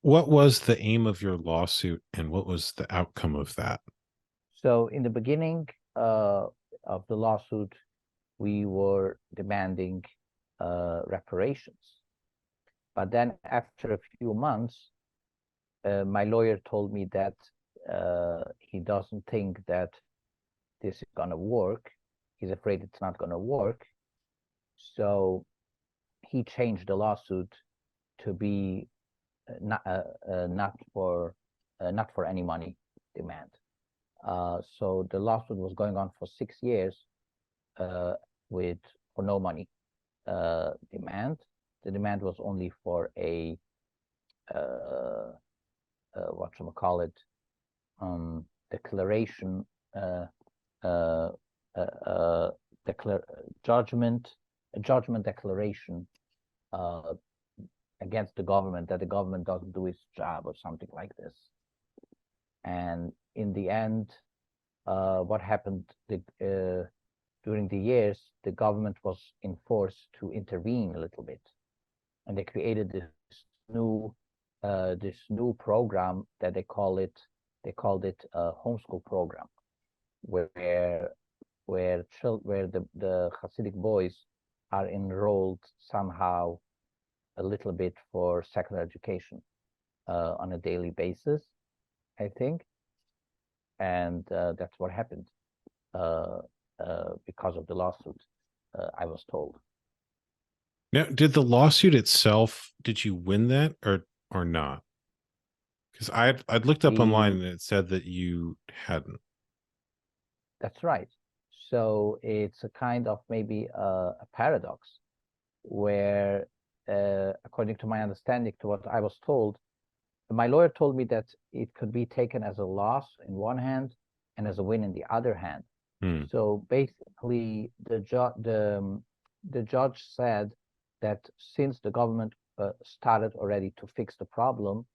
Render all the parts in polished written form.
What was the aim of your lawsuit and what was the outcome of that? So in the beginning uh, of the lawsuit, we were demanding reparations. But then after a few months, my lawyer told me that he doesn't think that this is going to work. He's afraid it's not going to work. So he changed the lawsuit to be not for any money demand. So the lawsuit was going on for 6 years uh, with for no money demand. The demand was only for a what should we call it, declaration, uh, uh, uh, uh, declar judgment, a judgment declaration uh, against the government, that the government doesn't do its job or something like this. And in the end, what happened during the years, the government was enforced to intervene a little bit, and they created new this new program that they called it a homeschool program, where where the Hasidic boys are enrolled somehow a little bit for secular education on a daily basis, I think. And that's what happened because of the lawsuit, I was told. Now, did the lawsuit itself, did you win that or not? Because I'd looked up online We and it said that you hadn't. That's right. So it's a kind of maybe a paradox where, according to my understanding, to what I was told, my lawyer told me that it could be taken as a loss in one hand and as a win in the other hand. Hmm. So basically, the judge said that since the government started already to fix the problem,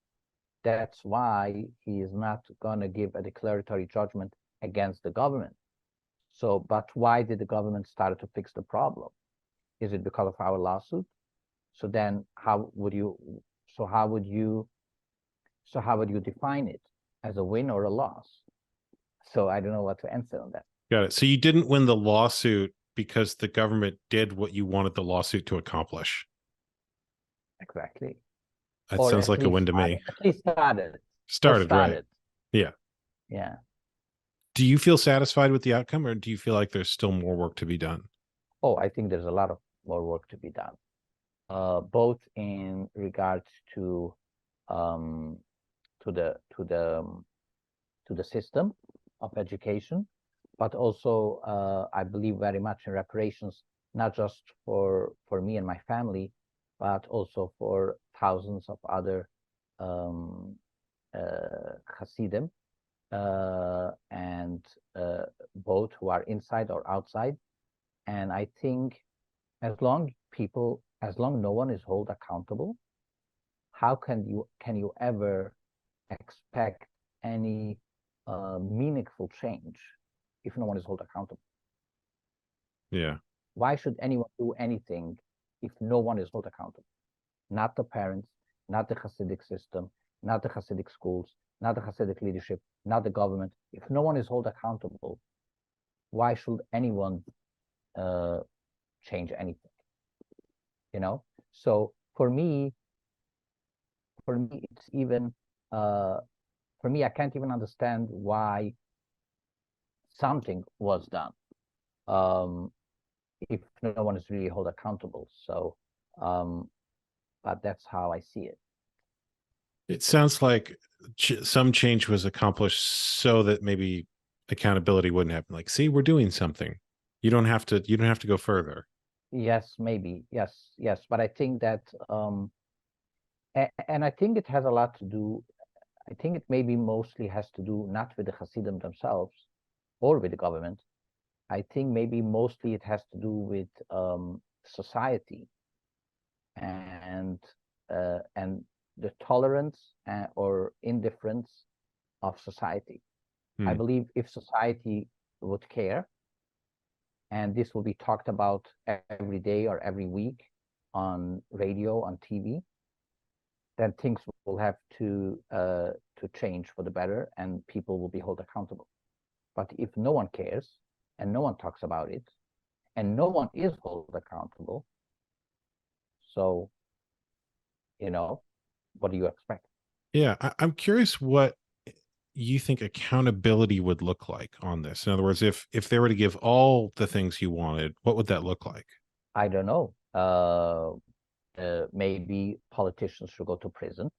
that's why he is not going to give a declaratory judgment against the government. So, but why did the government start to fix the problem? Is it because of our lawsuit? So then how would you, so how would you, so how would you define it, as a win or a loss? So I don't know what to answer on that. Got it. So you didn't win the lawsuit because the government did what you wanted the lawsuit to accomplish. Exactly. That Or sounds at like a least win to started, me. or Started right. started. Yeah. Yeah. Do you feel satisfied with the outcome or do you feel like there's still more work to be done? Oh, I think there's a lot of more work to be done, both in regards um, to the to the to the system of education, but also I believe very much in reparations, not just for me and my family, but also for thousands of other um, Hasidim, and both who are inside or outside. And I think as long no one is held accountable, how can you ever expect any meaningful change if no one is held accountable? Yeah. Why should anyone do anything if no one is held accountable? Not the parents, not the Hasidic system, not the Hasidic schools, not the Hasidic leadership, not the government. If no one is held accountable, why should anyone uh, change anything? You know. So for me, it's even uh, for me, I can't even understand why something was done, um, if no one is really held accountable. So, um, but that's how I see it. It sounds like some change was accomplished so that maybe accountability wouldn't happen. Like, see, we're doing something. You don't have to go further. Yes, maybe. Yes, yes. But I think that, and I think it has a lot to do. I think it maybe mostly has to do not with the Hasidim themselves or with the government. I think maybe mostly it has to do with society and and the tolerance or indifference of society. I Hmm. believe if society would care, and this will be talked about every day or every week on radio, on TV, then things will have to change for the better, and people will be held accountable. But if no one cares and no one talks about it, and no one is held accountable, so what do you expect? Yeah, I'm curious what you think accountability would look like on this. In other words, if they were to give all the things you wanted, what would that look like? I don't know. Maybe politicians should go to prison.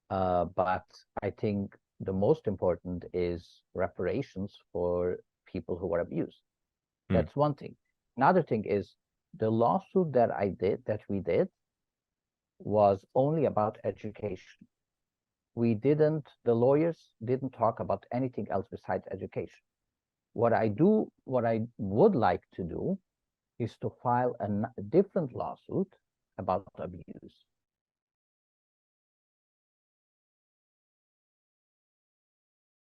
But I think the most important is reparations for people who were abused. Hmm. That's one thing. Another thing is the lawsuit that we did, was only about education. The lawyers didn't talk about anything else besides education. What I would like to do is to file a different lawsuit about abuse.